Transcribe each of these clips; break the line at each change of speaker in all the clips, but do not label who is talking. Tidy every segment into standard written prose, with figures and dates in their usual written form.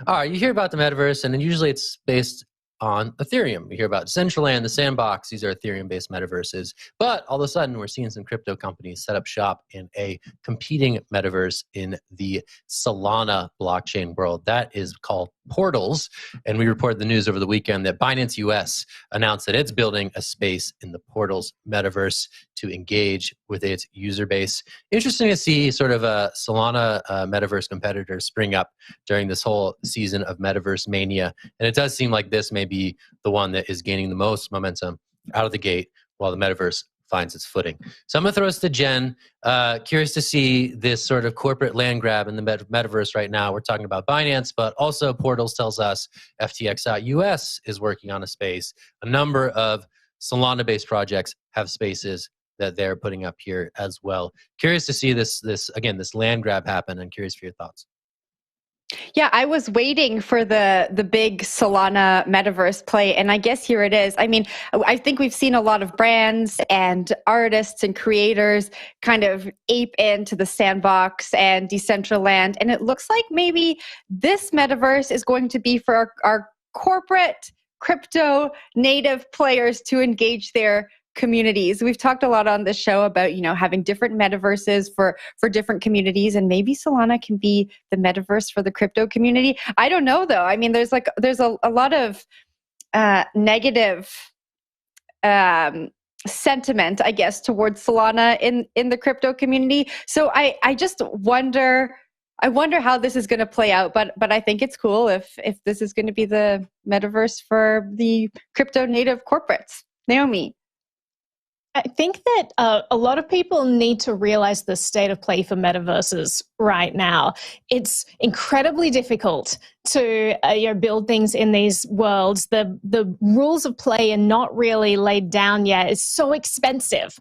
All right, you hear about the metaverse, and then usually it's based on Ethereum. You hear about Decentraland, the Sandbox. These are Ethereum-based metaverses. But all of a sudden, we're seeing some crypto companies set up shop in a competing metaverse in the Solana blockchain world. That is called Portals. And we reported the news over the weekend that Binance US announced that it's building a space in the Portals metaverse to engage with its user base. Interesting to see sort of a Solana metaverse competitor spring up during this whole season of metaverse mania. And it does seem like this may be the one that is gaining the most momentum out of the gate while the metaverse finds its footing. So I'm going to throw this to Jen. Curious to see this sort of corporate land grab in the metaverse right now. We're talking about Binance, but also Portals tells us FTX.US is working on a space. A number of Solana-based projects have spaces that they're putting up here as well. Curious to see this land grab happen, and curious for your thoughts.
Yeah, I was waiting for the big Solana metaverse play, and I guess here it is. I mean, I think we've seen a lot of brands and artists and creators kind of ape into the Sandbox and Decentraland, and it looks like maybe this metaverse is going to be for our corporate crypto native players to engage their communities. We've talked a lot on this show about, having different metaverses for different communities, and maybe Solana can be the metaverse for the crypto community. I don't know though. I mean, there's a lot of negative sentiment, I guess, towards Solana in the crypto community. So I just wonder. I wonder how this is going to play out, but I think it's cool if this is going to be the metaverse for the crypto native corporates. Naomi.
I think that a lot of people need to realize the state of play for metaverses right now. It's incredibly difficult to build things in these worlds. The rules of play are not really laid down yet. It's so expensive.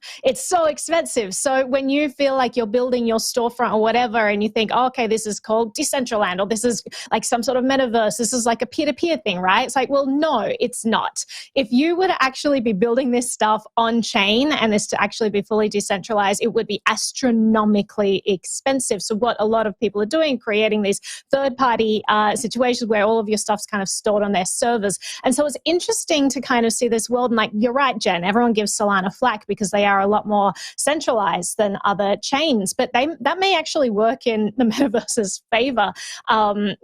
So when you feel like you're building your storefront or whatever, and you think, oh, okay, this is called Decentraland, or this is like some sort of metaverse, this is like a peer-to-peer thing, right? It's like, well, no, it's not. If you were to actually be building this stuff on chain and this to actually be fully decentralized, it would be astronomically expensive. So what a lot of people are doing, creating these third-party situations where all of your stuff's kind of stored on their servers. And so it's interesting to kind of see this world. And like, you're right, Jen, everyone gives Solana flack because they are a lot more centralized than other chains. But that may actually work in the metaverse's favor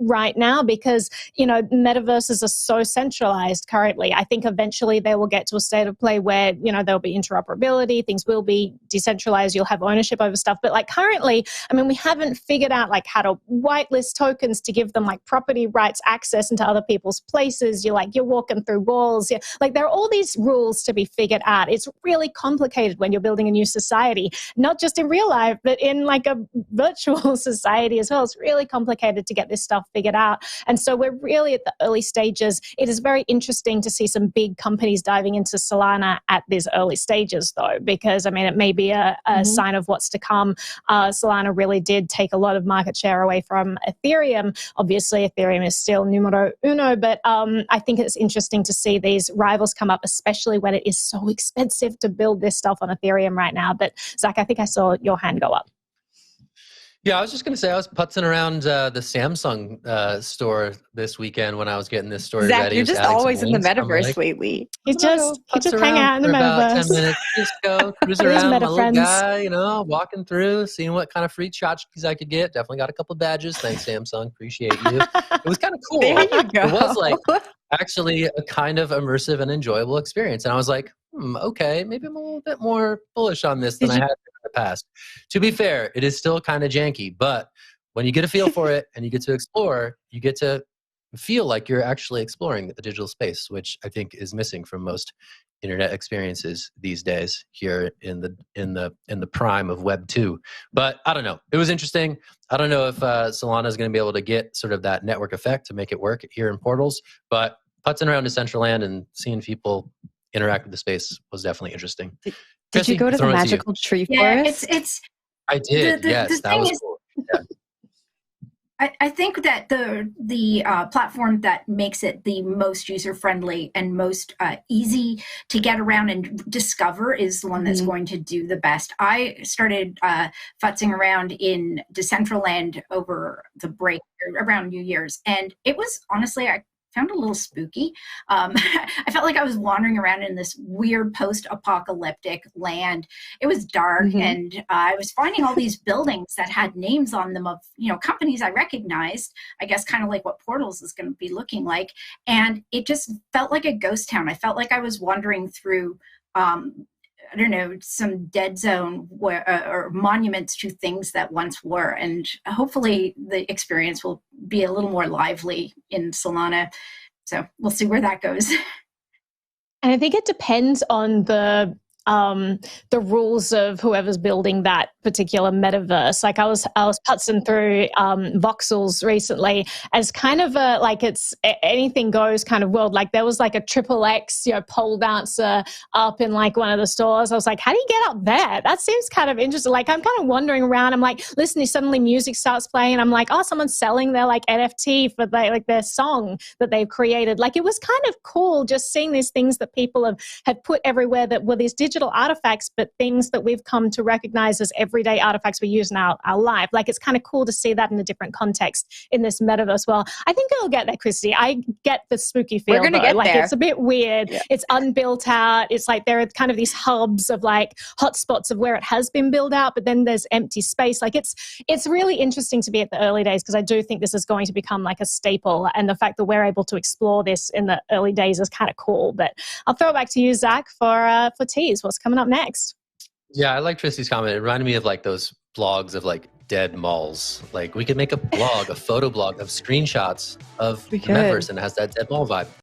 right now, because, metaverses are so centralized currently. I think eventually they will get to a state of play where, there'll be interoperability, things will be decentralized, you'll have ownership over stuff. But like currently, I mean, we haven't figured out like how to whitelist tokens to give them like property rights access into other people's places. You're walking through walls. Like there are all these rules to be figured out. It's really complicated when you're building a new society, not just in real life, but in like a virtual society as well. It's really complicated to get this stuff figured out. And so we're really at the early stages. It is very interesting to see some big companies diving into Solana at these early stages though, because I mean, it may be a sign of what's to come. Solana really did take a lot of market share away from Ethereum. Obviously, Ethereum is still numero uno, but I think it's interesting to see these rivals come up, especially when it is so expensive to build this stuff on Ethereum right now. But Zach, I think I saw your hand go up.
Yeah, I was just going to say I was putzing around the Samsung store this weekend when I was getting this story
Zach,
ready.
you're just always in the metaverse lately.
You just hang out in the metaverse.
About 10 minutes, just go cruise around, my little guy, walking through, seeing what kind of free tchotchkes I could get. Definitely got a couple badges. Thanks, Samsung. Appreciate you. It was kind of cool.
There you go.
It was like actually a kind of immersive and enjoyable experience. And I was like, okay, maybe I'm a little bit more bullish on this than I had in the past. To be fair, it is still kind of janky, but when you get a feel for it and you get to explore, you get to feel like you're actually exploring the digital space, which I think is missing from most internet experiences these days here in the prime of Web 2. But I don't know. It was interesting. I don't know if Solana is going to be able to get sort of that network effect to make it work here in Portals, but putzing around Decentraland and seeing people interact with the space was definitely interesting.
Did you go to the magical tree forest?
It's
I did. Yes, that was cool. Yeah.
I think that the platform that makes it the most user friendly and most easy to get around and discover is the one that's going to do the best. I started futzing around in Decentraland over the break around New Year's, and it was honestly, I found a little spooky. I felt like I was wandering around in this weird post-apocalyptic land. It was dark, and I was finding all these buildings that had names on them of, companies I recognized, I guess kind of like what Portals is going to be looking like. And it just felt like a ghost town. I felt like I was wandering through I don't know, some dead zone where, or monuments to things that once were. And hopefully the experience will be a little more lively in Solana. So we'll see where that goes.
And I think it depends on the rules of whoever's building that particular metaverse. Like I was putzing through voxels recently as kind of a, like it's anything goes kind of world. Like there was like a XXX, pole dancer up in like one of the stores. I was like, how do you get up there? That seems kind of interesting. Like I'm kind of wandering around. I'm like, listening, suddenly music starts playing. And I'm like, oh, someone's selling their like NFT for their song that they've created. Like it was kind of cool just seeing these things that people have put everywhere that were these digital artifacts, but things that we've come to recognize as everyday artifacts we use in our life. Like it's kind of cool to see that in a different context in this metaverse world. I think it'll get there, Christy. I get the spooky feel.
We're gonna get
like
there.
It's a bit weird.
Yeah.
It's unbuilt out. It's like there are kind of these hubs of like hotspots of where it has been built out, but then there's empty space. Like it's really interesting to be at the early days because I do think this is going to become like a staple, and the fact that we're able to explore this in the early days is kind of cool. But I'll throw it back to you, Zach, for tease. What's coming up next?
Yeah, I like Tristy's comment. It reminded me of like those blogs of like dead malls. Like we could make a blog, a photo blog of screenshots of the metaverse, and it has that dead mall vibe.